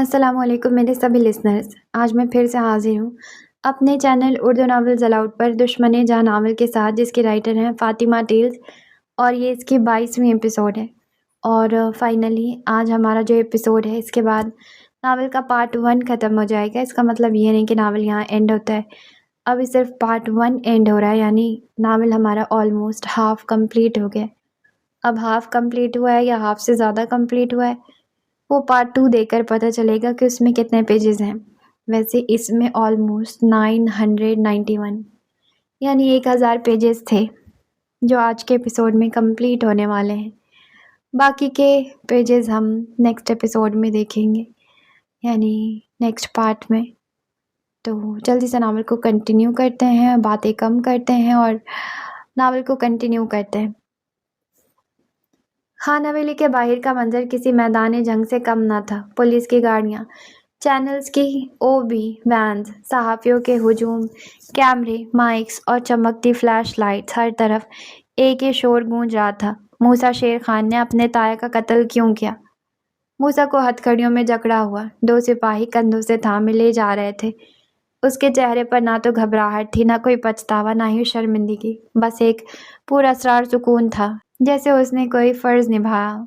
السلام علیکم میرے سبھی لسنرز، آج میں پھر سے حاضر ہوں اپنے چینل اردو ناولز الاؤڈ پر دشمن جاں ناول کے ساتھ، جس کی رائٹر ہیں فاطمہ ٹیلز، اور یہ اس کی 22ویں ایپیسوڈ ہے۔ اور فائنلی آج ہمارا جو ایپیسوڈ ہے، اس کے بعد ناول کا پارٹ 1 ختم ہو جائے گا۔ اس کا مطلب یہ نہیں کہ ناول یہاں اینڈ ہوتا ہے، ابھی صرف پارٹ 1 اینڈ ہو رہا ہے، یعنی ناول ہمارا آلموسٹ ہاف کمپلیٹ ہو گیا۔ اب ہاف کمپلیٹ ہوا ہے یا ہاف سے زیادہ کمپلیٹ ہوا ہے، وہ پارٹ 2 دیکھ کر پتہ چلے گا کہ اس میں کتنے پیجز ہیں۔ ویسے اس میں آلموسٹ 991 یعنی 1000 پیجز تھے جو آج کے ایپیسوڈ میں کمپلیٹ ہونے والے ہیں۔ باقی کے پیجز ہم نیکسٹ ایپیسوڈ میں دیکھیں گے، یعنی نیکسٹ پارٹ میں۔ تو جلدی سے ناول کو کنٹینیو کرتے ہیں، باتیں کم کرتے ہیں اور ناول کو کنٹینیو کرتے ہیں۔ خان حویلی کے باہر کا منظر کسی میدان جنگ سے کم نہ تھا۔ پولیس کی گاڑیاں، چینلز کی OB وینز، صحافیوں کے ہجوم، کیمرے، مائکس اور چمکتی فلیش لائٹس، ہر طرف ایک ہی شور گونج رہا تھا۔ موسیٰ شیر خان نے اپنے تایا کا قتل کیوں کیا؟ موسیٰ کو ہتھکڑیوں میں جکڑا ہوا 2 سپاہی کندھوں سے تھامے لے جا رہے تھے۔ اس کے چہرے پر نہ تو گھبراہٹ تھی، نہ کوئی پچھتاوا، نہ ہی شرمندگی، بس ایک پراسرار سکون تھا، جیسے اس نے کوئی فرض نبھایا ہو۔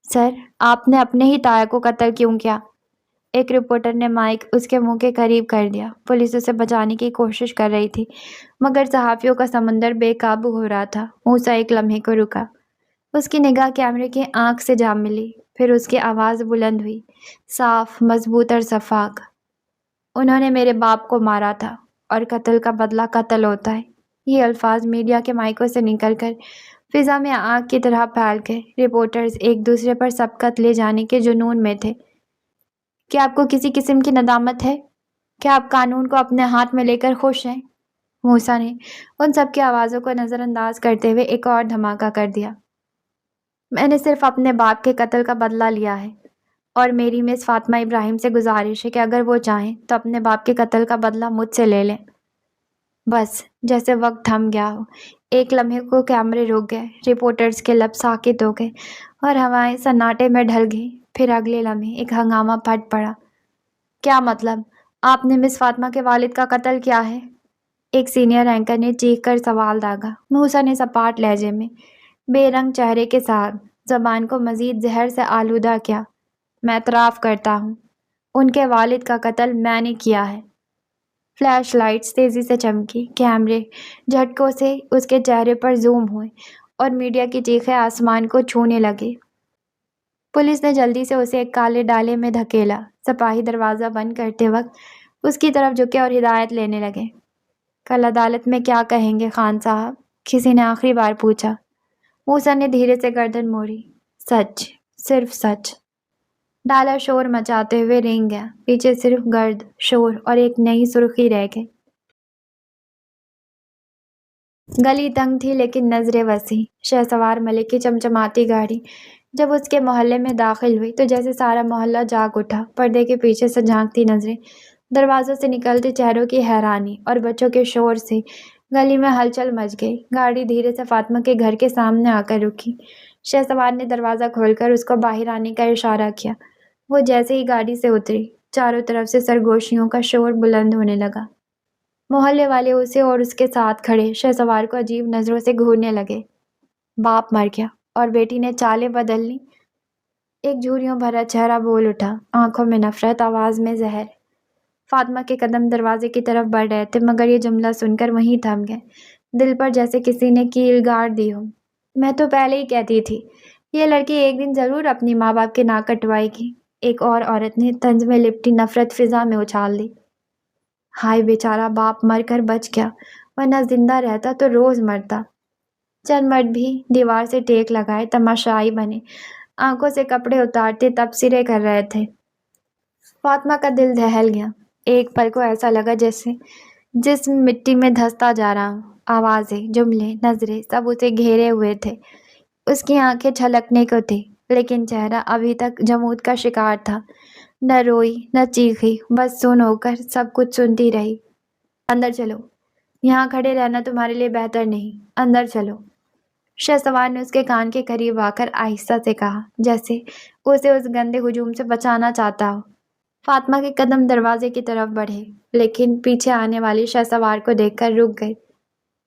سر، آپ نے اپنے ہی تایا کو قتل کیوں کیا؟ ایک رپورٹر نے مائک اس کے منہ کے قریب کر دیا۔ پولیس اسے بچانے کی کوشش کر رہی تھی، مگر صحافیوں کا سمندر بے قابو ہو رہا تھا۔ موسیٰ ایک لمحے کو رکا، اس کی نگاہ کیمرے کی آنکھ سے جا ملی، پھر اس کی آواز بلند ہوئی، صاف، مضبوط اور شفاف۔ انہوں نے میرے باپ کو مارا تھا، اور قتل کا بدلہ قتل ہوتا ہے۔ یہ الفاظ میڈیا کے مائکوں سے نکل کر فضا میں آگ کی طرح پھیل گئے۔ رپورٹرز ایک دوسرے پر سبقت لے جانے کے جنون میں تھے۔ کیا آپ کو کسی قسم کی ندامت ہے؟ کیا آپ قانون کو اپنے ہاتھ میں لے کر خوش ہیں؟ موسیٰ نے ان سب کی آوازوں کو نظر انداز کرتے ہوئے ایک اور دھماکہ کر دیا۔ میں نے صرف اپنے باپ کے قتل کا بدلہ لیا ہے، اور میری مس فاطمہ ابراہیم سے گزارش ہے کہ اگر وہ چاہیں تو اپنے باپ کے قتل کا بدلہ مجھ سے لے لیں۔ بس جیسے وقت تھم گیا ہو، ایک لمحے کو کیمرے رک گئے، رپورٹرز کے لب ساکت ہو گئے اور ہوائیں سناٹے میں ڈھل گئیں۔ پھر اگلے لمحے ایک ہنگامہ پھٹ پڑا۔ کیا مطلب؟ آپ نے مس فاطمہ کے والد کا قتل کیا ہے؟ ایک سینئر اینکر نے چیخ کر سوال داغا۔ موسیٰ نے سپاٹ لہجے میں، بے رنگ چہرے کے ساتھ، زبان کو مزید زہر سے آلودہ کیا۔ میں اعتراف کرتا ہوں، ان کے والد کا قتل میں نے کیا ہے۔ فلیش لائٹس تیزی سے چمکی، کیمرے جھٹکوں سے اس کے چہرے پر زوم ہوئے، اور میڈیا کی چیخیں آسمان کو چھونے لگے۔ پولیس نے جلدی سے اسے ایک کالے ڈالے میں دھکیلا۔ سپاہی دروازہ بند کرتے وقت اس کی طرف جھکے اور ہدایت لینے لگے۔ کل عدالت میں کیا کہیں گے خان صاحب؟ کسی نے آخری بار پوچھا۔ موسیٰ نے دھیرے سے گردن موڑی۔ سچ، صرف سچ۔ ڈالا شور مچاتے ہوئے رینگ گیا، پیچھے صرف گرد، شور اور ایک نئی سرخی رہ گئی۔ گلی تنگ تھی لیکن نظریں وسیع۔ شہسوار ملک کی چمچماتی گاڑی جب اس کے محلے میں داخل ہوئی تو جیسے سارا محلہ جاگ اٹھا۔ پردے کے پیچھے سے جھانکتی نظریں، دروازوں سے نکلتے چہروں کی حیرانی اور بچوں کے شور سے گلی میں ہلچل مچ گئی۔ گاڑی دھیرے سے فاطمہ کے گھر کے سامنے آ کر رکی۔ شہسوار نے دروازہ کھول کر اس کو باہر آنے کا اشارہ کیا۔ وہ جیسے ہی گاڑی سے اتری، چاروں طرف سے سرگوشیوں کا شور بلند ہونے لگا۔ محلے والے اسے اور اس کے ساتھ کھڑے شہسوار کو عجیب نظروں سے گھورنے لگے۔ باپ مر گیا اور بیٹی نے چالیں بدل لیں؟ ایک جھریوں بھرا چہرہ بول اٹھا، آنکھوں میں نفرت، آواز میں زہر۔ فاطمہ کے قدم دروازے کی طرف بڑھ رہے تھے، مگر یہ جملہ سن کر وہیں تھم گئے، دل پر جیسے کسی نے کیل گاڑ دی ہو۔ میں تو پہلے ہی کہتی تھی، یہ لڑکی ایک دن ضرور اپنی ماں باپ کے ناک کٹوائے گی، ایک اور عورت نے طنز میں لپٹی نفرت فضا میں اچھال دی۔ ہائے بیچارہ باپ مر کر بچ گیا، ورنہ زندہ رہتا تو روز مرتا۔ چند مرد بھی دیوار سے ٹیک لگائے تماشائی بنے، آنکھوں سے کپڑے اتارتے تبصرے کر رہے تھے۔ فاطمہ کا دل دہل گیا۔ ایک پل کو ایسا لگا جیسے جسم مٹی میں دھستا جا رہا ہو۔ آوازیں، جملے، نظریں سب اسے گھیرے ہوئے تھے۔ اس کی آنکھیں چھلکنے کو تھی، لیکن چہرہ ابھی تک جمود کا شکار تھا۔ نہ روئی، نہ چیخی، بس سن ہو کر سب کچھ سنتی رہی۔ اندر چلو، یہاں کھڑے رہنا تمہارے لیے بہتر نہیں، اندر چلو۔ شہسوار نے اس کے کان کے قریب آ کر آہستہ سے کہا، جیسے اسے اس گندے ہجوم سے بچانا چاہتا ہو۔ فاطمہ کے قدم دروازے کی طرف بڑھے، لیکن پیچھے آنے والی شہسوار کو دیکھ کر رک گئی۔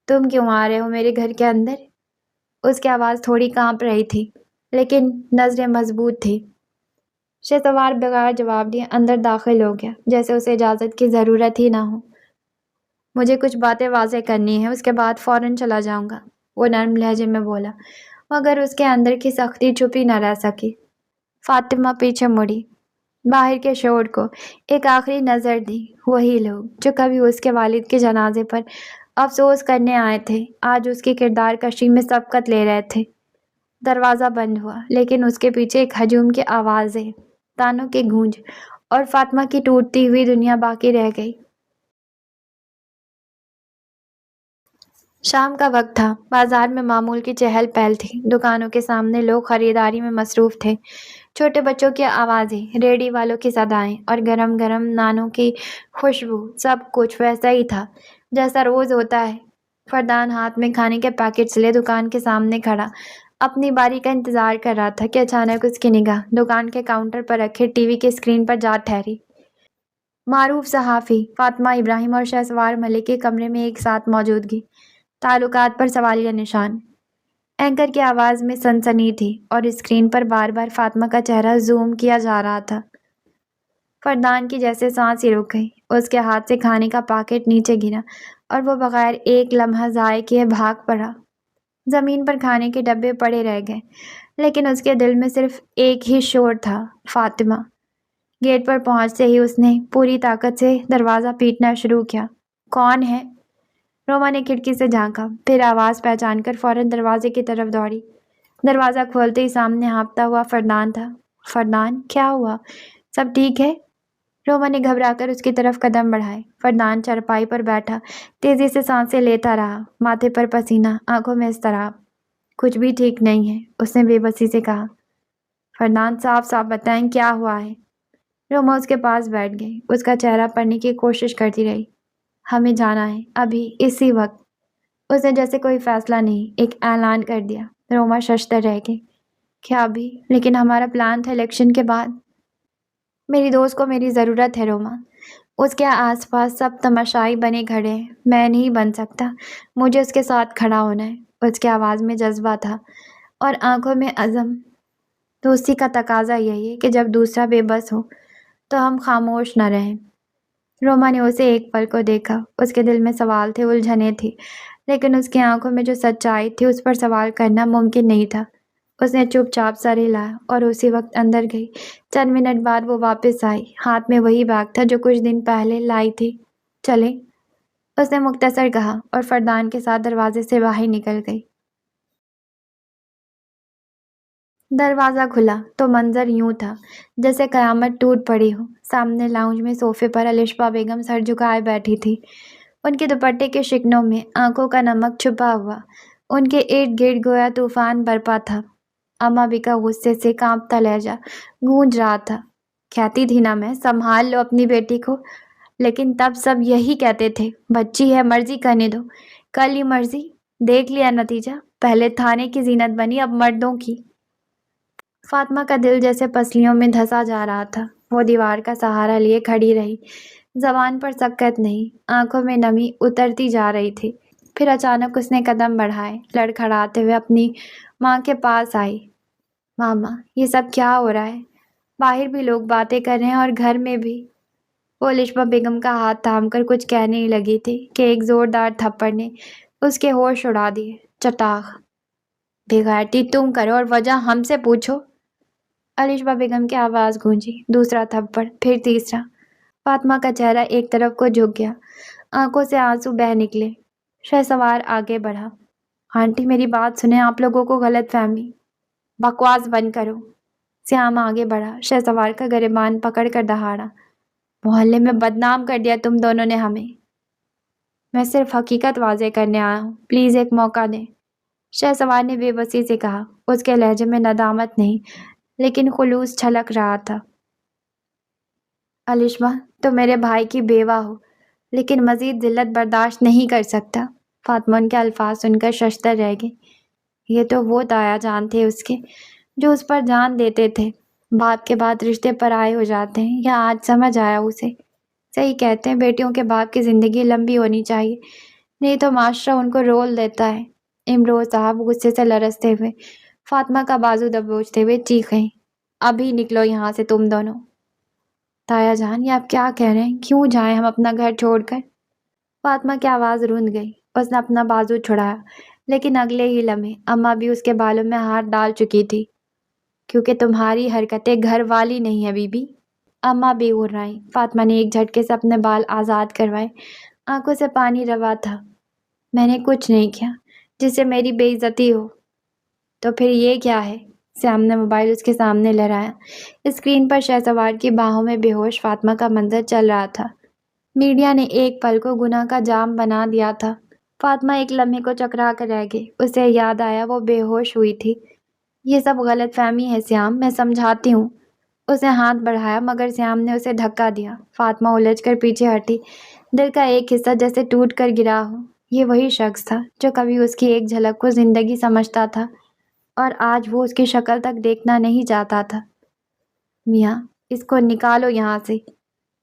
تم کیوں آ رہے ہو میرے گھر کے اندر؟ اس کی آواز تھوڑی کانپ رہی تھی، لیکن نظریں مضبوط تھی۔ شہسوار بغیر جواب دیے اندر داخل ہو گیا، جیسے اسے اجازت کی ضرورت ہی نہ ہو۔ مجھے کچھ باتیں واضح کرنی ہیں، اس کے بعد فوراً چلا جاؤں گا، وہ نرم لہجے میں بولا، مگر اس کے اندر کی سختی چھپی نہ رہ سکی۔ فاطمہ پیچھے مڑی، باہر کے شور کو ایک آخری نظر دی۔ وہی لوگ جو کبھی اس کے والد کے جنازے پر افسوس کرنے آئے تھے، آج اس کی کردار کشی میں سبقت لے رہے تھے۔ دروازہ بند ہوا، لیکن اس کے پیچھے ایک ہجوم کی آوازیں، تانوں کی گونج اور فاطمہ کی ٹوٹتی ہوئی دنیا باقی رہ گئی۔ شام کا وقت تھا، بازار میں معمول کی چہل پہل تھی، دکانوں کے سامنے لوگ خریداری میں مصروف تھے۔ چھوٹے بچوں کی آوازیں، ریڑھی والوں کی صدائیں اور گرم گرم نانوں کی خوشبو، سب کچھ ویسا ہی تھا جیسا روز ہوتا ہے۔ فردان ہاتھ میں کھانے کے پیکٹس لیے دکان کے سامنے کھڑا اپنی باری کا انتظار کر رہا تھا کہ اچانک اس کی نگاہ دکان کے کاؤنٹر پر رکھے ٹی وی کی اسکرین پر جا ٹھہری۔ معروف صحافی فاطمہ ابراہیم اور شہسوار ملک کے کمرے میں ایک ساتھ موجودگی، تعلقات پر سوالیہ نشان۔ اینکر کی آواز میں سنسنی تھی اور اسکرین پر بار بار فاطمہ کا چہرہ زوم کیا جا رہا تھا۔ فردان کی جیسے سانس ہی رک گئی، اس کے ہاتھ سے کھانے کا پیکٹ نیچے گرا اور وہ بغیر ایک لمحہ ضائع کیے بھاگ پڑا۔ زمین پر کھانے کے ڈبے پڑے رہ گئے، لیکن اس کے دل میں صرف ایک ہی شور تھا، فاطمہ۔ گیٹ پر پہنچتے ہی اس نے پوری طاقت سے دروازہ پیٹنا شروع کیا۔ کون ہے؟ روما نے کھڑکی سے جھانکا، پھر آواز پہچان کر فوراً دروازے کی طرف دوڑی۔ دروازہ کھولتے ہی سامنے ہانپتا ہوا فردان تھا۔ فردان، کیا ہوا؟ سب ٹھیک ہے؟ روما نے گھبرا کر اس کی طرف قدم بڑھائے۔ فردان چارپائی پر بیٹھا تیزی سے سانسیں لیتا رہا، ماتھے پر پسینہ، آنکھوں میں اضطراب۔ کچھ بھی ٹھیک نہیں ہے، اس نے بے بسی سے کہا۔ فردان، صاف صاف بتائیں کیا ہوا ہے؟ روما اس کے پاس بیٹھ گئی، اس کا چہرہ پڑھنے کی کوشش کرتی رہی۔ ہمیں جانا ہے، ابھی، اسی وقت۔ اس نے جیسے کوئی فیصلہ نہیں، ایک اعلان کر دیا۔ روما ششدر رہ گئی۔ کیا ابھی؟ لیکن ہمارا پلان تھا الیکشن کے بعد۔ میری دوست کو میری ضرورت ہے روما، اس کے آس پاس سب تماشائی بنے کھڑے ہیں، میں نہیں بن سکتا، مجھے اس کے ساتھ کھڑا ہونا ہے۔ اس کی آواز میں جذبہ تھا اور آنکھوں میں عزم۔ دوستی کا تقاضا یہی ہے کہ جب دوسرا بے بس ہو تو ہم خاموش نہ رہیں۔ روما نے اسے ایک پل کو دیکھا، اس کے دل میں سوال تھے، الجھنیں تھی، لیکن اس کی آنکھوں میں جو سچائی تھی اس پر سوال کرنا ممکن نہیں تھا۔ اس نے چپ چاپ سر ہلایا اور اسی وقت اندر گئی۔ چند منٹ بعد وہ واپس آئی، ہاتھ میں وہی بیگ تھا جو کچھ دن پہلے لائی تھی۔ چلیں، اس نے مختصر کہا اور فردان کے ساتھ دروازے سے باہر نکل گئی۔ دروازہ کھلا تو منظر یوں تھا جیسے قیامت ٹوٹ پڑی ہو۔ سامنے لاؤنج میں صوفے پر الشبا بیگم سر جھکائے بیٹھی تھی، ان کے دوپٹے کے شکنوں میں آنکھوں کا نمک چھپا ہوا، ان کے ارد گرد گویا طوفان برپا تھا۔ اماں کا غصے سے کانپتا لہجہ گونج رہا تھا۔ کہتی تھی نا میں، سنبھال لو اپنی بیٹی کو، لیکن تب سب یہی کہتے تھے، بچی ہے، مرضی کرنے دو۔ کل ہی مرضی، دیکھ لیا نتیجہ، پہلے تھانے کی زینت بنی، اب مردوں کی۔ فاطمہ کا دل جیسے پسلیوں میں دھنسا جا رہا تھا، وہ دیوار کا سہارا لیے کھڑی رہی، زبان پر سکت نہیں، آنکھوں میں نمی اترتی جا رہی تھی۔ پھر اچانک اس نے قدم بڑھائے، لڑکھڑاتے ہوئے اپنی ماں کے پاس آئی۔ ماما، یہ سب کیا ہو رہا ہے؟ باہر بھی لوگ باتیں کر رہے ہیں اور گھر میں بھی۔ وہ الشبا بیگم کا ہاتھ تھام کر کچھ کہنے ہی لگی تھی کہ ایک زوردار تھپڑ نے اس کے ہوش اڑا دیے۔ چٹاخ! بے غیرتی تم کرو اور وجہ ہم سے پوچھو! الشبا بیگم کی آواز گونجی، دوسرا تھپڑ، پھر تیسرا۔ فاطمہ کا چہرہ ایک طرف کو جھک گیا، آنکھوں سے آنسو بہہ نکلے۔ شہسوار آگے بڑھا۔ آنٹی میری بات سنیں، آپ لوگوں کو غلط فہمی۔ بکواس بند کرو۔ سیام آگے بڑھا، شہسوار کا گریبان پکڑ کر دہاڑا۔ محلے میں بدنام کر دیا تم دونوں نے ہمیں۔ میں صرف حقیقت واضح کرنے آیا ہوں، پلیز ایک موقع دیں، شہسوار نے بے بسی سے کہا۔ اس کے لہجے میں ندامت نہیں، لیکن خلوص چھلک رہا تھا۔ الشبا، تم میرے بھائی کی بیوہ ہو، لیکن مزید ذلت برداشت نہیں کر سکتا۔ فاطمہ ان کے الفاظ سن کر ششدر رہ گئی۔ یہ تو وہ دایا جان تھے اس کے، جو اس پر جان دیتے تھے، باپ کے بعد رشتے پرائے ہو جاتے ہیں، یا آج سمجھ آیا اسے۔ صحیح کہتے ہیں، بیٹیوں کے باپ کی زندگی لمبی ہونی چاہیے، نہیں تو معاشرہ ان کو رول دیتا ہے۔ امروز صاحب غصے سے لرزتے ہوئے فاطمہ کا بازو دبوچتے ہوئے چیخیں، ابھی نکلو یہاں سے تم دونوں۔ تایا جان، یہ آپ کیا کہہ رہے ہیں؟ کیوں جائیں ہم اپنا گھر چھوڑ کر؟ فاطمہ کی آواز روند گئی۔ اس نے اپنا بازو چھڑایا، لیکن اگلے ہی لمحے اماں بھی اس کے بالوں میں ہاتھ ڈال چکی تھی۔ کیونکہ تمہاری حرکتیں گھر والی نہیں ہے بی بی۔ اماں بھی گھرائیں۔ فاطمہ نے ایک جھٹکے سے اپنے بال آزاد کروائے، آنکھوں سے پانی روا تھا۔ میں نے کچھ نہیں کیا جس سے میری بے عزتی ہو۔ تو پھر یہ کیا ہے؟ سیام نے موبائل اس کے سامنے لہرایا۔ اسکرین پر شہسوار کی باہوں میں بے ہوش فاطمہ کا منظر چل رہا تھا۔ میڈیا نے ایک پل کو گناہ کا جام بنا دیا تھا۔ فاطمہ ایک لمحے کو چکرا کر رہ گئی۔ اسے یاد آیا وہ بے ہوش ہوئی تھی۔ یہ سب غلط فہمی ہے سیام، میں سمجھاتی ہوں۔ اس نے ہاتھ بڑھایا مگر سیام نے اسے دھکا دیا۔ فاطمہ الجھ کر پیچھے ہٹی، دل کا ایک حصہ جیسے ٹوٹ کر گرا ہو۔ یہ وہی شخص تھا جو کبھی اس کی ایک جھلک کو زندگی سمجھتا تھا اور آج وہ اس کی شکل تک دیکھنا نہیں چاہتا تھا۔ میاں، اس کو نکالو یہاں سے۔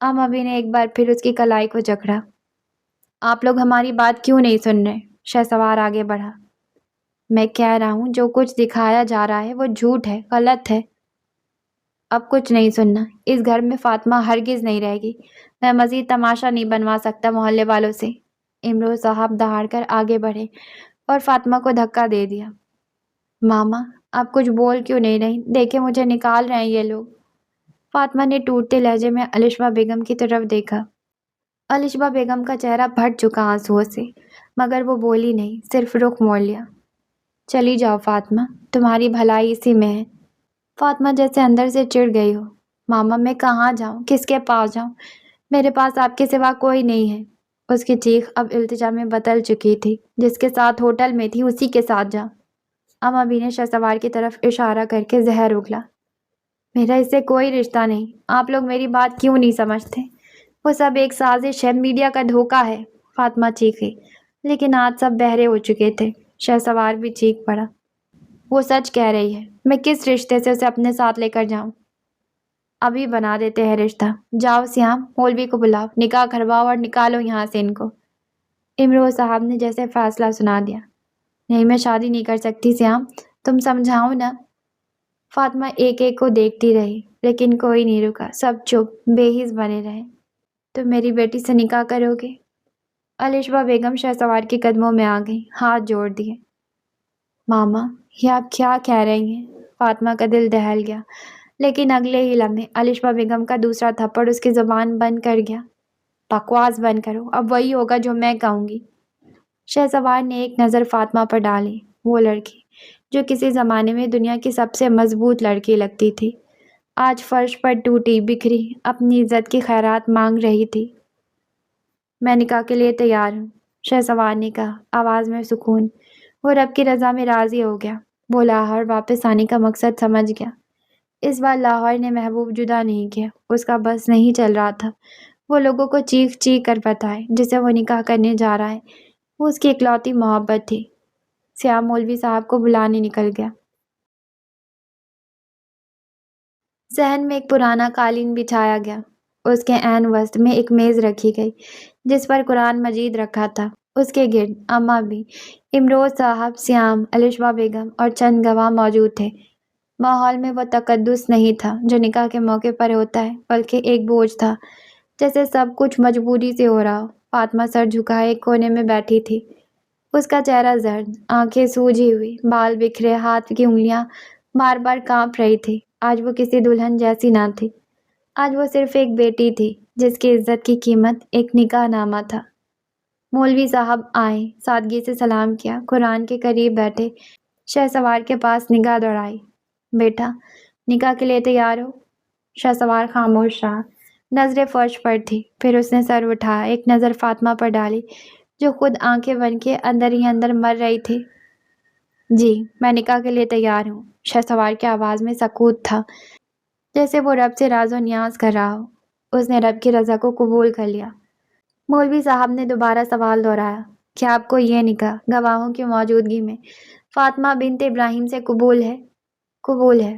اماں نے ایک بار پھر اس کی کلائی کو جکڑا۔ آپ لوگ ہماری بات کیوں نہیں سن رہے؟ شہسوار آگے بڑھا۔ میں کہہ رہا ہوں جو کچھ دکھایا جا رہا ہے وہ جھوٹ ہے، غلط ہے۔ اب کچھ نہیں سننا۔ اس گھر میں فاطمہ ہرگز نہیں رہے گی۔ میں مزید تماشا نہیں بنوا سکتا محلے والوں سے۔ امروز صاحب دہاڑ کر آگے بڑھے اور فاطمہ کو دھکا دے دیا۔ ماما، آپ کچھ بول کیوں نہیں رہی؟ دیکھیں مجھے نکال رہے ہیں یہ لوگ۔ فاطمہ نے ٹوٹتے لہجے میں الشبا بیگم کی طرف دیکھا۔ الشبا بیگم کا چہرہ پھٹ چکا آنسوؤں سے، مگر وہ بولی نہیں، صرف رخ موڑ لیا۔ چلی جاؤ فاطمہ، تمہاری بھلائی اسی میں ہے۔ فاطمہ جیسے اندر سے چڑ گئی ہو۔ ماما، میں کہاں جاؤں؟ کس کے پاس جاؤں؟ میرے پاس آپ کے سوا کوئی نہیں ہے۔ اس کی چیخ اب التجا میں بدل چکی تھی۔ جس کے ساتھ ہوٹل میں تھی اسی کے ساتھ جا۔ اماں نے شہسوار کی طرف اشارہ کر کے زہر اگلا۔ میرا اس سے کوئی رشتہ نہیں۔ آپ لوگ میری بات کیوں نہیں سمجھتے؟ وہ سب ایک سازش ہے، میڈیا کا دھوکہ ہے۔ فاطمہ چیخی، لیکن آج سب بہرے ہو چکے تھے۔ شہسوار بھی چیخ پڑا۔ وہ سچ کہہ رہی ہے، میں کس رشتے سے اسے اپنے ساتھ لے کر جاؤں؟ ابھی بنا دیتے ہیں رشتہ۔ جاؤ سیام، مولوی کو بلاؤ، نکاح کرواؤ اور نکالو یہاں سے ان کو۔ امروز صاحب نے جیسے فیصلہ سنا دیا۔ نہیں، میں شادی نہیں کر سکتی سیام، تم سمجھاؤ نا۔ فاطمہ ایک ایک کو دیکھتی رہی، لیکن کوئی نہیں رکا۔ سب چپ بے حس بنے رہے۔ تم میری بیٹی سے نکاح کرو گے؟ الشبا بیگم شہسوار کے قدموں میں آ گئی، ہاتھ جوڑ دیے۔ ماما، یہ آپ کیا کہہ رہی ہیں؟ فاطمہ کا دل دہل گیا، لیکن اگلے ہی لمحے الشبا بیگم کا دوسرا تھپڑ اس کی زبان بند کر گیا۔ بکواس بند کرو، اب وہی ہوگا جو میں کہوں گی۔ شہسوار نے ایک نظر فاطمہ پر ڈالی، وہ لڑکی جو کسی زمانے میں دنیا کی سب سے مضبوط لڑکی لگتی تھی، آج فرش پر ٹوٹی بکھری اپنی عزت کی خیرات مانگ رہی تھی۔ میں نکاح کے لیے تیار ہوں، شہسوار نے کہا، آواز میں سکون۔ وہ رب کی رضا میں راضی ہو گیا۔ وہ لاہور واپس آنے کا مقصد سمجھ گیا۔ اس بار لاہور نے محبوب جدا نہیں کیا، اس کا بس نہیں چل رہا تھا وہ لوگوں کو چیخ چیخ کر بتائے جسے وہ نکاح کرنے جا رہا ہے وہ اس کی اکلوتی محبت تھی۔ سیام مولوی صاحب کو بلانے نکل گیا۔ صحن میں ایک پرانا قالین بچھایا گیا۔ اس کے عین وسط میں ایک میز رکھی گئی جس پر قرآن مجید رکھا تھا۔ اس کے گرد اماں بھی، امروز صاحب، سیام، الشبا بیگم اور چند گواہ موجود تھے۔ ماحول میں وہ تقدس نہیں تھا جو نکاح کے موقع پر ہوتا ہے، بلکہ ایک بوجھ تھا، جیسے سب کچھ مجبوری سے ہو رہا ہو۔ فاطمہ سر جھکائے ایک کونے میں بیٹھی تھی۔ اس کا چہرہ زرد، آنکھیں سوجی ہوئی، بال بکھرے، ہاتھ کی انگلیاں بار بار کانپ رہی تھی۔ آج وہ کسی دلہن جیسی نہ تھی، آج وہ صرف ایک بیٹی تھی جس کی عزت کی قیمت ایک نکاح نامہ تھا۔ مولوی صاحب آئے، سادگی سے سلام کیا، قرآن کے قریب بیٹھے، شہسوار کے پاس نگاہ دوڑائی۔ بیٹا، نکاح کے لیے تیار ہو؟ شہسوار خاموش رہا، نظریں فرش پر تھی۔ پھر اس نے سر اٹھایا، ایک نظر فاطمہ پر ڈالی جو خود آنکھیں بن کے اندر ہی اندر مر رہی تھی۔ جی، میں نکاح کے لیے تیار ہوں۔ شہسوار کی آواز میں سکوت تھا، جیسے وہ رب سے راز و نیاز کر رہا ہو۔ اس نے رب کی رضا کو قبول کر لیا۔ مولوی صاحب نے دوبارہ سوال دہرایا، کیا آپ کو یہ نکاح گواہوں کی موجودگی میں فاطمہ بنت ابراہیم سے قبول ہے؟ قبول ہے۔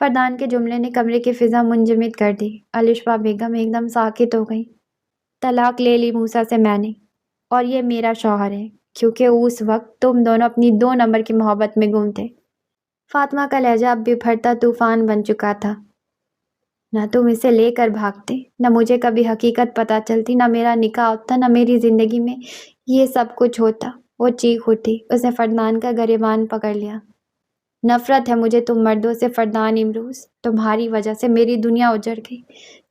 فردان کے جملے نے کمرے کی فضا منجمد کر دی۔ الشبا بیگم ایک دم ساکت ہو گئی۔ طلاق لے لی موسیٰ سے میں نے، اور یہ میرا شوہر ہے، کیونکہ اس وقت تم دونوں اپنی 2 نمبر کی محبت میں گم تھے۔ فاطمہ کا لہجہ اب بھی بھرتا طوفان بن چکا تھا۔ نہ تم اسے لے کر بھاگتے، نہ مجھے کبھی حقیقت پتہ چلتی، نہ میرا نکاح ہوتا، نہ میری زندگی میں یہ سب کچھ ہوتا۔ وہ چیخ اٹھی۔ اس نے فردان کا گریبان پکڑ لیا۔ نفرت ہے مجھے تم مردوں سے فردان امروز، تمہاری وجہ سے میری دنیا اجڑ گئی،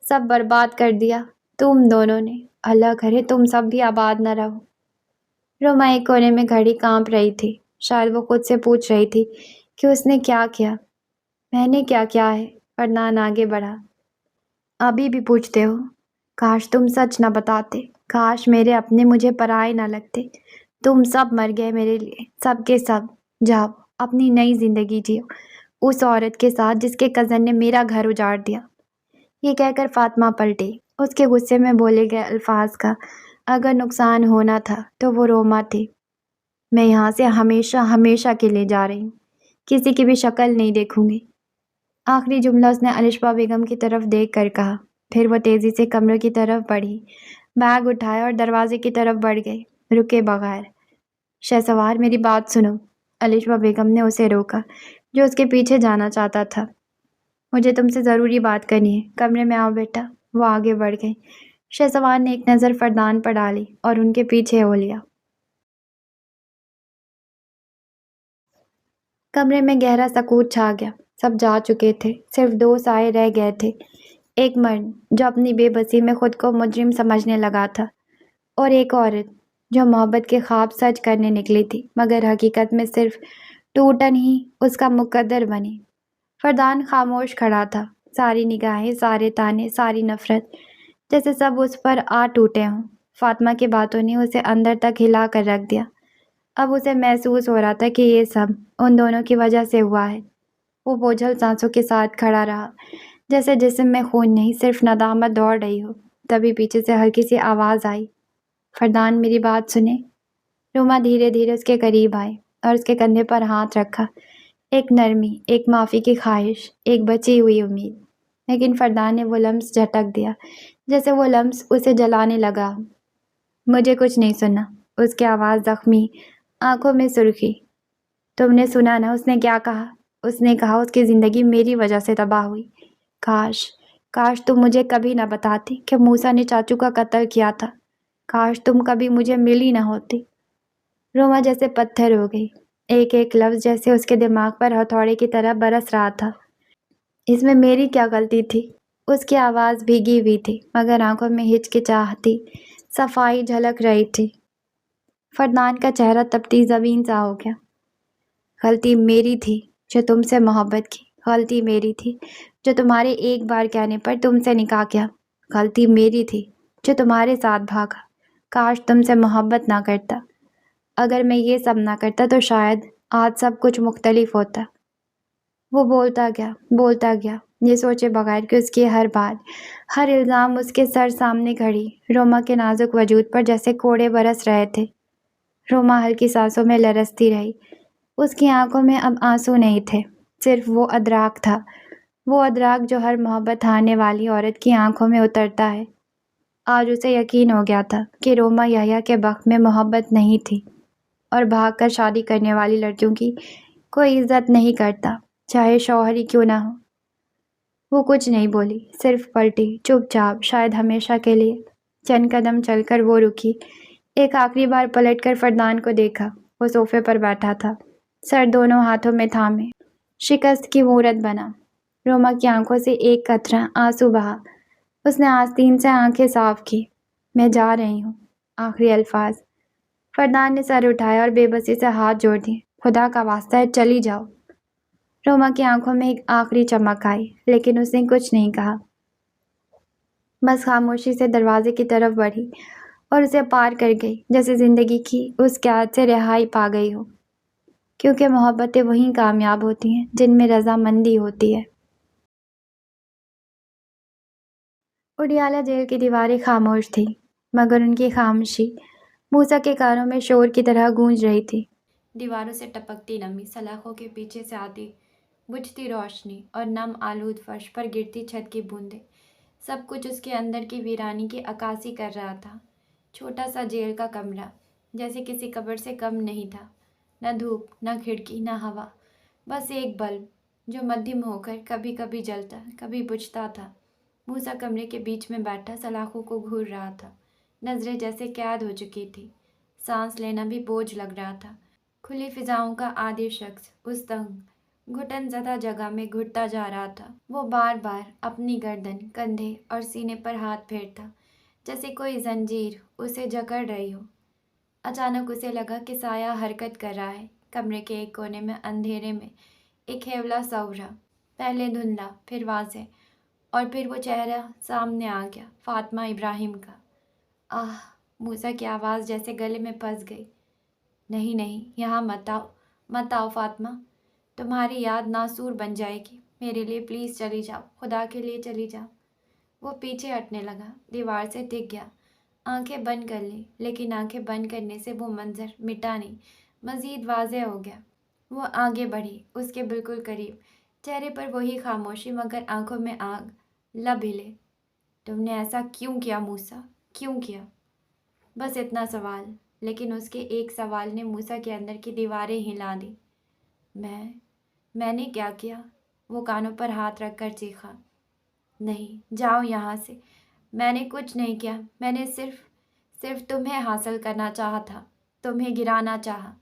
سب برباد کر دیا تم دونوں نے۔ اللہ کرے تم سب بھی آباد نہ رہو۔ روما ایک کونے میں کھڑی کانپ رہی تھی۔ شاید وہ خود سے پوچھ رہی تھی کہ اس نے کیا کیا، میں نے کیا کیا ہے۔ فردان آگے بڑھا۔ ابھی بھی پوچھتے ہو؟ کاش تم سچ نہ بتاتے، کاش میرے اپنے مجھے پرائے نہ لگتے۔ تم سب مر گئے میرے لیے، سب کے سب۔ جاؤ اپنی نئی زندگی جیو اس عورت کے ساتھ جس کے کزن نے میرا گھر اجاڑ دیا۔ یہ کہہ کر فاطمہ پلٹی۔ اس کے غصے میں بولے گئے الفاظ کا اگر نقصان ہونا تھا تو وہ روما تھی۔ میں یہاں سے ہمیشہ ہمیشہ کے لیے جا رہی ہوں، کسی کی بھی شکل نہیں دیکھوں گی۔ آخری جملہ اس نے الشبا بیگم کی طرف دیکھ کر کہا۔ پھر وہ تیزی سے کمرے کی طرف بڑھی، بیگ اٹھایا اور دروازے کی طرف بڑھ گئی، رکے بغیر۔ شہسوار میری بات سنو۔ الشبا بیگم نے اسے روکا جو اس کے پیچھے جانا چاہتا تھا۔ مجھے تم سے ضروری بات کرنی ہے، کمرے میں آؤ بیٹا۔ وہ آگے بڑھ گئی۔ شہسوار نے ایک نظر فردان پر ڈالی اور ان کے پیچھے ہو لیا۔ کمرے میں گہرا سکوت چھا گیا۔ سب جا چکے تھے، صرف 2 سائے رہ گئے تھے۔ ایک مرد جو اپنی بے بسی میں خود کو مجرم سمجھنے لگا تھا، اور ایک عورت جو محبت کے خواب سچ کرنے نکلی تھی، مگر حقیقت میں صرف ٹوٹن ہی اس کا مقدر بنی۔ فردان خاموش کھڑا تھا، ساری نگاہیں، سارے تانے، ساری نفرت جیسے سب اس پر آ ٹوٹے ہوں۔ فاطمہ کی باتوں نے اسے اندر تک ہلا کر رکھ دیا۔ اب اسے محسوس ہو رہا تھا کہ یہ سب ان دونوں کی وجہ سے ہوا ہے۔ وہ بوجھل سانسوں کے ساتھ کھڑا رہا، جیسے جسم میں خون نہیں، صرف ندامت دوڑ رہی ہو۔ تبھی پیچھے سے ہلکی سی آواز آئی، فردان میری بات سنیں۔ روما دھیرے دھیرے اس کے قریب آئی اور اس کے کندھے پر ہاتھ رکھا۔ ایک نرمی، ایک معافی کی خواہش، ایک بچی ہوئی امید۔ لیکن فردان نے وہ لمس جھٹک دیا، جیسے وہ لمس اسے جلانے لگا۔ مجھے کچھ نہیں سننا۔ اس کی آواز زخمی، آنکھوں میں سرخی۔ تم نے سنا نا اس نے کیا کہا؟ اس نے کہا اس کی زندگی میری وجہ سے تباہ ہوئی۔ کاش تم مجھے کبھی نہ بتاتی کہ موسیٰ نے چاچو کا قتل کیا تھا۔ کاش تم کبھی مجھے ملی نہ ہوتی۔ روما جیسے پتھر ہو گئی، ایک ایک لفظ جیسے اس کے دماغ پر ہتھوڑے کی طرح برس رہا تھا۔ اس میں میری کیا غلطی تھی؟ اس کی آواز بھیگی ہوئی تھی، مگر آنکھوں میں ہچکچاہتی صفائی جھلک رہی تھی۔ فردان کا چہرہ تپتی زمین سا ہو گیا۔ غلطی میری تھی جو تم سے محبت کی، غلطی میری تھی جو تمہارے ایک بار کہنے پر تم سے نکاح کیا، غلطی میری تھی جو تمہارے ساتھ بھاگا۔ کاش تم سے محبت نہ کرتا۔ اگر میں یہ سب نہ کرتا تو شاید آج سب کچھ مختلف ہوتا۔ وہ بولتا گیا، یہ سوچے بغیر کہ اس کی ہر بات، ہر الزام اس کے سر سامنے کھڑی روما کے نازک وجود پر جیسے کوڑے برس رہے تھے۔ روما ہلکی سانسوں میں لرزتی رہی۔ اس کی آنکھوں میں اب آنسو نہیں تھے، صرف وہ ادراک تھا، وہ ادراک جو ہر محبت ہارنے والی عورت کی آنکھوں میں اترتا ہے۔ آج اسے یقین ہو گیا تھا کہ روما یحییٰ کے بخت میں محبت نہیں تھی، اور بھاگ کر شادی کرنے والی لڑکیوں کی کوئی عزت نہیں کرتا، چاہے شوہر ہی کیوں نہ ہو۔ وہ کچھ نہیں بولی، صرف پلٹی، چپ چاپ، شاید ہمیشہ کے لیے۔ چند قدم چل کر وہ رکی، ایک آخری بار پلٹ کر فردان کو دیکھا۔ وہ صوفے پر بیٹھا تھا، سر دونوں ہاتھوں میں تھامے، شکست کی مورت بنا۔ روما کی آنکھوں سے ایک قطرہ آنسو بہا۔ اس نے آستین سے آنکھیں صاف کی۔ میں جا رہی ہوں، آخری الفاظ۔ فردان نے سر اٹھایا اور بے بسی سے ہاتھ جوڑ دیے۔ خدا کا واسطہ ہے چلی جاؤ۔ روما کی آنکھوں میں ایک آخری چمک آئی، لیکن اس نے کچھ نہیں کہا، بس خاموشی سے دروازے کی طرف بڑھی اور اسے پار کر گئی، جیسے زندگی کی اس قید سے رہائی پا گئی ہو۔ کیونکہ محبتیں وہیں کامیاب ہوتی ہیں جن میں رضامندی ہوتی ہے۔ اڈیالہ جیل کی دیواریں خاموش تھیں، مگر ان کی خاموشی موسیٰ کے کانوں میں شور کی طرح گونج رہی تھی۔ دیواروں سے ٹپکتی نمی سلاخوں کے پیچھے سے آتی بجھتی روشنی اور نم آلود فرش پر گرتی چھت کی بوندیں، سب کچھ اس کے اندر کی ویرانی کی عکاسی کر رہا تھا۔ چھوٹا سا جیل کا کمرہ جیسے کسی قبر سے کم نہیں تھا، نہ دھوپ، نہ کھڑکی، نہ ہوا، بس ایک بلب جو مدھم ہو کر کبھی کبھی جلتا، کبھی بجھتا تھا۔ موسیٰ کمرے کے بیچ میں بیٹھا سلاخوں کو گھور رہا تھا، نظریں جیسے قید ہو چکی تھی، سانس لینا بھی بوجھ لگ رہا تھا۔ کھلی فضاؤں کا عادی شخص اس تنگ، گھٹن زدہ جگہ میں گھٹتا جا رہا تھا۔ وہ بار بار اپنی گردن، کندھے اور سینے پر ہاتھ پھیرتا، جیسے کوئی زنجیر اسے جکڑ رہی ہو۔ اچانک اسے لگا کہ سایہ حرکت کر رہا ہے۔ کمرے کے ایک کونے میں اندھیرے میں ایک ہیولا سا ابھرا، پہلے دھندلا، پھر واضح، اور پھر وہ چہرہ سامنے آ گیا، فاطمہ ابراہیم کا۔ آہ! موسیٰ کی آواز جیسے گلے میں پھنس گئی۔ نہیں نہیں، یہاں مت آؤ، مت آؤ فاطمہ، تمہاری یاد ناسور بن جائے گی، میرے لیے پلیز چلی جاؤ، خدا کے لیے چلی جاؤ۔ وہ پیچھے ہٹنے لگا، دیوار سے ٹک گیا، آنکھیں بند کر لی، لیکن آنکھیں بند کرنے سے وہ منظر مٹا نہیں، مزید واضح ہو گیا۔ وہ آگے بڑھی، اس کے بالکل قریب، چہرے پر وہی خاموشی مگر آنکھوں میں آگ، لب ہلے۔ تم نے ایسا کیوں کیا موسیٰ، کیوں کیا؟ بس اتنا سوال، لیکن اس کے ایک سوال نے موسیٰ کے اندر کی دیواریں ہلا دی۔ میں نے کیا کیا؟ وہ کانوں پر ہاتھ رکھ کر چیخا۔ نہیں، جاؤ یہاں سے، میں نے کچھ نہیں کیا، میں نے صرف تمہیں حاصل کرنا چاہا تھا، تمہیں گرانا چاہا۔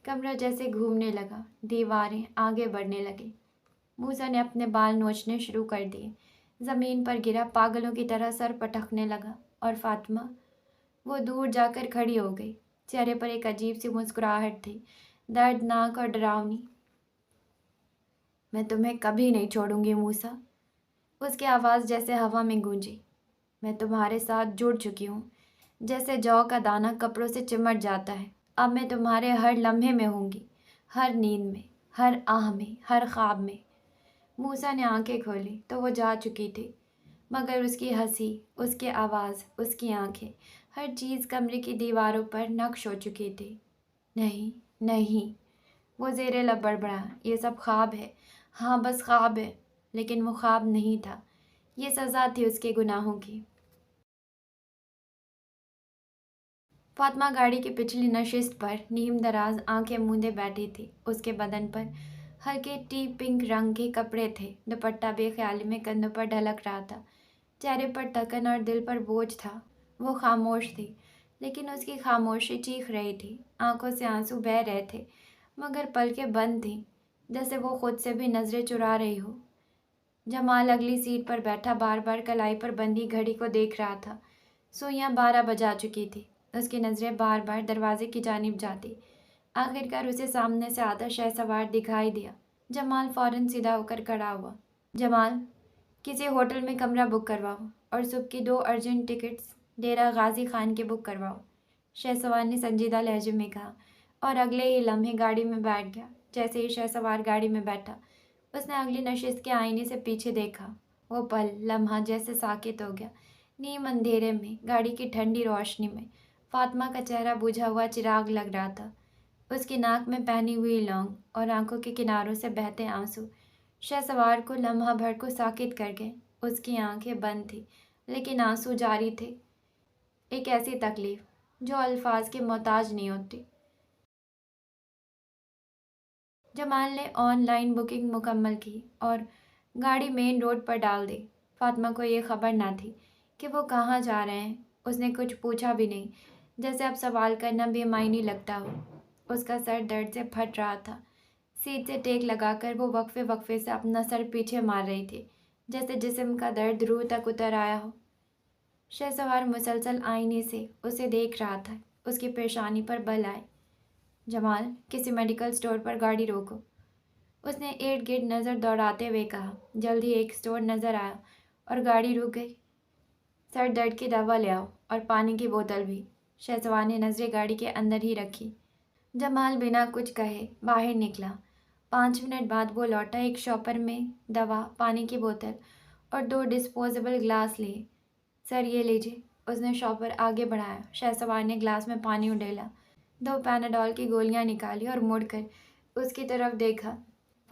کمرہ جیسے گھومنے لگا، دیواریں آگے بڑھنے لگیں۔ موسیٰ نے اپنے بال نوچنے شروع کر دیے، زمین پر گرا، پاگلوں کی طرح سر پٹکنے لگا۔ اور فاطمہ؟ وہ دور جا کر کھڑی ہو گئی، چہرے پر ایک عجیب سی مسکراہٹ تھی، دردناک اور ڈراؤنی۔ میں تمہیں کبھی نہیں چھوڑوں گی موسیٰ، اس کی آواز جیسے ہوا میں گونجی۔ میں تمہارے ساتھ جڑ چکی ہوں، جیسے جو کا دانہ کپڑوں سے چمٹ جاتا ہے۔ اب میں تمہارے ہر لمحے میں ہوں گی، ہر نیند میں، ہر آہ میں، ہر خواب میں۔ موسیٰ نے آنکھیں کھولی تو وہ جا چکی تھی، مگر اس کی ہنسی، اس کی آواز، اس کی آنکھیں، ہر چیز کمرے کی دیواروں پر نقش ہو چکی تھی۔ نہیں، نہیں، وہ زیر لب بڑبڑا، یہ سب خواب ہے، ہاں بس خواب ہے، لیکن وہ خواب نہیں تھا، یہ سزا تھی اس کے گناہوں کی۔ فاطمہ گاڑی کی پچھلی نشست پر نیم دراز آنکھیں موندے بیٹھی تھی، اس کے بدن پر ہلکے ٹی پنک رنگ کے کپڑے تھے، دوپٹہ بے خیالی میں کندھوں پر ڈھلک رہا تھا، چہرے پر تکن اور دل پر بوجھ تھا۔ وہ خاموش تھی، لیکن اس کی خاموشی چیخ رہی تھی، آنکھوں سے آنسو بہہ رہے تھے، مگر پلکیں بند تھیں، جیسے وہ خود سے بھی نظریں چرا رہی ہو۔ جمال اگلی سیٹ پر بیٹھا بار بار کلائی پر بندھی گھڑی کو دیکھ رہا تھا، سوئیاں 12 بجا چکی تھی، اس کی نظریں بار بار دروازے کی جانب جاتی۔ آخرکار اسے سامنے سے آتا شہسوار دکھائی دیا۔ جمال فوراً سیدھا ہو کر کھڑا ہوا۔ جمال، کسی ہوٹل میں کمرہ بک کرواؤ اور صبح کی 2 ارجنٹ ٹکٹس ڈیرہ غازی خان کے بک کرواؤ، شہسوار نے سنجیدہ لہجے میں کہا، اور اگلے ہی لمحے گاڑی میں بیٹھ گیا۔ جیسے ہی شہسوار گاڑی میں بیٹھا، اس نے اگلی نشست کے آئینے سے پیچھے دیکھا۔ وہ پل، لمحہ جیسے ساکت ہو گیا۔ نیم اندھیرے میں، گاڑی کی ٹھنڈی روشنی میں، فاطمہ کا چہرہ بجھا ہوا چراغ لگ رہا تھا، اس کی ناک میں پہنی ہوئی لونگ اور آنکھوں کے کناروں سے بہتے آنسو شہسوار کو لمحہ بھر کو ساکت کر گئے۔ اس کی آنکھیں بند تھیں، لیکن آنسو جاری تھے۔ ایک ایسی تکلیف جو الفاظ کے محتاج نہیں ہوتی۔ جمال نے آن لائن بکنگ مکمل کی اور گاڑی مین روڈ پر ڈال دی۔ فاطمہ کو یہ خبر نہ تھی کہ وہ کہاں جا رہے ہیں، اس نے کچھ پوچھا بھی نہیں، جیسے اب سوال کرنا بے معنی لگتا ہو۔ اس کا سر درد سے پھٹ رہا تھا، سیٹ سے ٹیک لگا کر وہ وقفے وقفے سے اپنا سر پیچھے مار رہی تھی، جیسے جسم کا درد روح تک اتر آیا ہو۔ شہسوار مسلسل آئینے سے اسے دیکھ رہا تھا، اس کی پیشانی پر بل آئے۔ جمال، کسی میڈیکل سٹور پر گاڑی روکو، اس نے ارد گرد نظر دوڑاتے ہوئے کہا۔ جلد ہی ایک سٹور نظر آیا اور گاڑی رک گئی۔ سر درد کی دوا لے آؤ اور پانی کی بوتل بھی۔ شہسوار نے نظریں گاڑی کے اندر ہی رکھی۔ جمال بنا کچھ کہے باہر نکلا۔ 5 منٹ بعد وہ لوٹا، ایک شاپر میں دوا، پانی کی بوتل اور 2 ڈسپوزیبل گلاس لیے۔ سر یہ لیجیے، اس نے شاپر آگے بڑھایا۔ شہسوار نے گلاس میں پانی اڈیلا، 2 پیناڈول کی گولیاں نکالی اور مڑ کر اس کی طرف دیکھا۔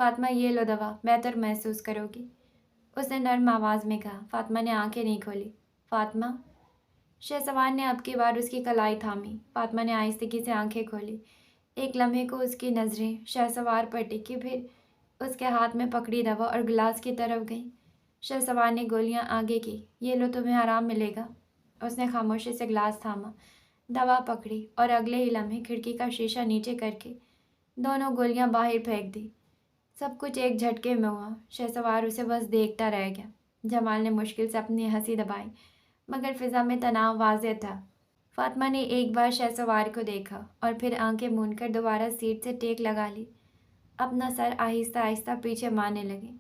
فاطمہ یہ لو دوا، بہتر محسوس کرو گی، اس نے نرم آواز میں کہا۔ فاطمہ نے آنکھیں نہیں کھولی۔ فاطمہ؟ شہسوار نے اب کی بار اس کی کلائی تھامی۔ فاطمہ نے آہستگی سے آنکھیں کھولی۔ ایک لمحے کو اس کی نظریں شہسوار پر ٹکی، پھر اس کے ہاتھ میں پکڑی دوا اور گلاس کی طرف گئیں۔ شہسوار نے گولیاں آگے کی۔ یہ لو، تمہیں آرام ملے گا۔ اس نے خاموشی سے گلاس تھاما، دوا پکڑی اور اگلے ہی لمحے کھڑکی کا شیشہ نیچے کر کے دونوں گولیاں باہر پھینک دی۔ سب کچھ ایک جھٹکے میں ہوا۔ شہسوار اسے بس دیکھتا رہ گیا۔ جمال نے مشکل سے اپنی ہنسی دبائی، مگر فضا میں تناؤ واضح تھا۔ فاطمہ نے ایک بار شہسوار کو دیکھا اور پھر آنکھیں موند کر دوبارہ سیٹ سے ٹیک لگا لی۔ اپنا سر آہستہ آہستہ پیچھے مارنے لگی۔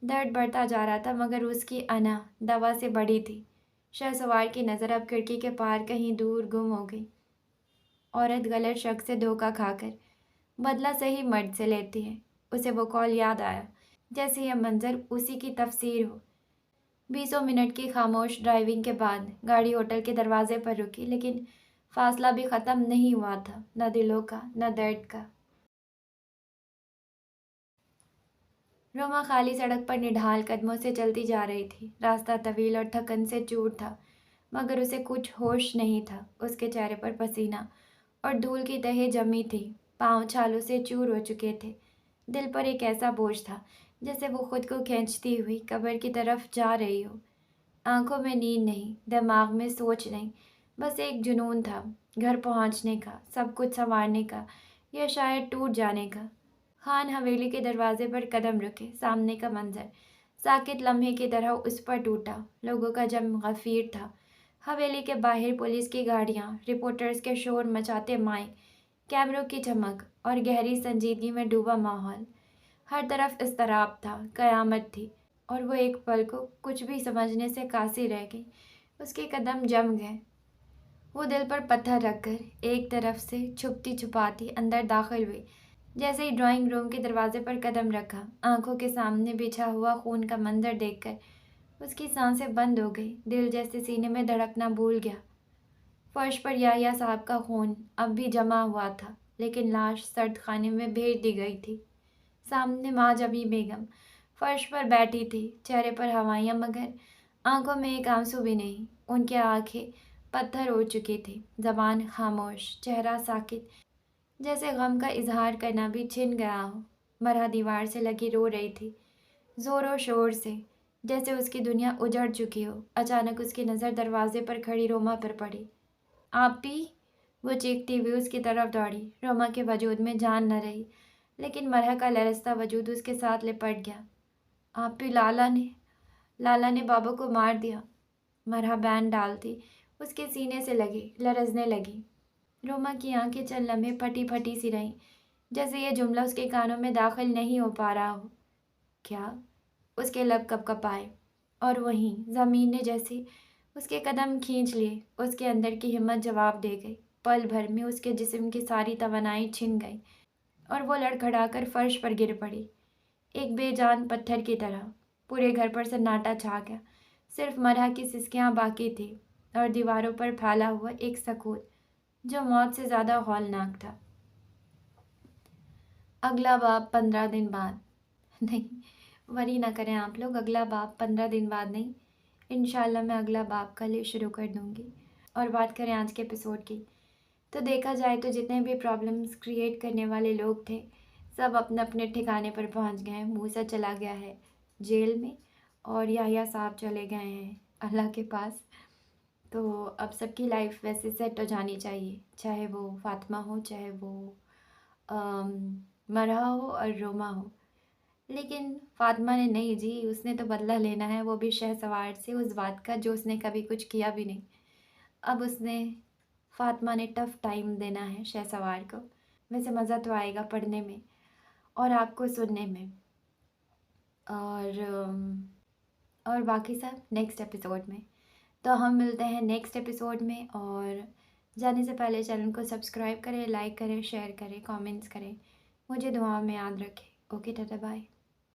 درد بڑھتا جا رہا تھا، مگر اس کی انا دوا سے بڑی تھی۔ شہسوار کی نظر اب کھڑکی کے پار کہیں دور گم ہو گئی۔ عورت غلط شخص سے دھوکہ کھا کر بدلہ صحیح مرد سے لیتی ہے۔ اسے وہ کال یاد آیا، جیسے یہ منظر اسی کی تفسیر ہو۔ 20 منٹ کی خاموش ڈرائیونگ کے بعد گاڑی ہوٹل کے دروازے پر رکی، لیکن فاصلہ بھی ختم نہیں ہوا تھا، نہ دلوں کا نہ درد کا۔ روما خالی سڑک پر نڈھال قدموں سے چلتی جا رہی تھی۔ راستہ طویل اور تھکن سے چور تھا، مگر اسے کچھ ہوش نہیں تھا۔ اس کے چہرے پر پسینہ اور دھول کی تہیں جمی تھی، پاؤں چھالوں سے چور ہو چکے تھے۔ دل پر ایک ایسا بوجھ تھا جیسے وہ خود کو کھینچتی ہوئی قبر کی طرف جا رہی ہو۔ آنکھوں میں نیند نہیں، دماغ میں سوچ نہیں، بس ایک جنون تھا، گھر پہنچنے کا، سب کچھ سنوارنے کا، یا شاید ٹوٹ جانے کا۔ خان حویلی کے دروازے پر قدم رکھے، سامنے کا منظر ساکت لمحے کی طرح اس پر ٹوٹا۔ لوگوں کا جم غفیر تھا۔ حویلی کے باہر پولیس کی گاڑیاں، رپورٹرز کے شور مچاتے مائک، کیمروں کی چمک اور گہری سنجیدگی میں ڈوبا ماحول۔ ہر طرف اضطراب تھا، قیامت تھی، اور وہ ایک پل کو کچھ بھی سمجھنے سے قاصر رہ گئی۔ اس کے قدم جم گئے۔ وہ دل پر پتھر رکھ کر ایک طرف سے چھپتی چھپاتی اندر داخل ہوئی۔ جیسے ہی ڈرائنگ روم کے دروازے پر قدم رکھا، آنکھوں کے سامنے بچھا ہوا خون کا منظر دیکھ کر اس کی سانسیں بند ہو گئی۔ دل جیسے سینے میں دھڑکنا بھول گیا۔ فرش پر یحییٰ صاحب کا خون اب بھی جمع ہوا تھا، لیکن لاش سرد خانے میں بھیج دی گئی تھی۔ سامنے ماں جبی بیگم فرش پر بیٹھی تھی، چہرے پر ہوائیاں، مگر آنکھوں میں ایک آنسو بھی نہیں۔ ان کی آنکھیں پتھر ہو چکی تھی، زبان خاموش، چہرہ ساکت، جیسے غم کا اظہار کرنا بھی چھن گیا ہو۔ مرحا دیوار سے لگی رو رہی تھی، زور و شور سے، جیسے اس کی دنیا اجڑ چکی ہو۔ اچانک اس کی نظر دروازے پر کھڑی روما پر پڑی۔ آپی! وہ چیختی ہوئی اس کی طرف دوڑی۔ روما کے وجود میں جان نہ رہی، لیکن مرحا کا لرزتا وجود اس کے ساتھ لپٹ گیا۔ آپی! لالا نے بابا کو مار دیا۔ مرحا بین ڈالتی اس کے سینے سے لگی، لرزنے لگی۔ روما کی آنکھیں چند لمحے پھٹی پھٹی سی رہیں، جیسے یہ جملہ اس کے کانوں میں داخل نہیں ہو پا رہا ہو۔ کیا؟ اس کے لب کپ کپائے، اور وہیں زمین نے جیسے اس کے قدم کھینچ لیے۔ اس کے اندر کی ہمت جواب دے گئی۔ پل بھر میں اس کے جسم کی ساری توانائی چھن گئی اور وہ لڑکھڑا کر فرش پر گر پڑی، ایک بے جان پتھر کی طرح۔ پورے گھر پر سناٹا چھا گیا، صرف مرحا کی سسکیاں باقی تھیں اور دیواروں پر پھیلا ہوا ایک سکوت جو موت سے زیادہ ہولناک تھا۔ اگلا باب 15 دن بعد۔ نہیں، وری نہ کریں آپ لوگ، اگلا باب 15 دن بعد نہیں، انشاءاللہ میں اگلا باب کل ہی شروع کر دوں گی۔ اور بات کریں آج کے ایپیسوڈ کی، تو دیکھا جائے تو جتنے بھی پرابلمز کریٹ کرنے والے لوگ تھے، سب اپنے اپنے ٹھکانے پر پہنچ گئے ہیں۔ موسیٰ چلا گیا ہے جیل میں، اور یحییٰ صاحب چلے گئے ہیں اللہ کے پاس۔ تو اب سب کی لائف ویسے سیٹ ہو جانی چاہیے، چاہے وہ فاطمہ ہو، چاہے وہ مرحا ہو اور روما ہو۔ لیکن فاطمہ نے نہیں جی، اس نے تو بدلہ لینا ہے، وہ بھی شہسوار سے، اس بات کا جو اس نے کبھی کچھ کیا بھی نہیں۔ اب فاطمہ نے ٹف ٹائم دینا ہے شہسوار کو۔ ویسے مزہ تو آئے گا پڑھنے میں اور آپ کو سننے میں، اور باقی سب نیکسٹ ایپیسوڈ میں۔ تو ہم ملتے ہیں نیکسٹ ایپیسوڈ میں، اور جانے سے پہلے چینل کو سبسکرائب کریں، لائک کریں، شیئر کریں، کامنٹس کریں، مجھے دعاؤں میں یاد رکھیں۔ Okay, tata, bye.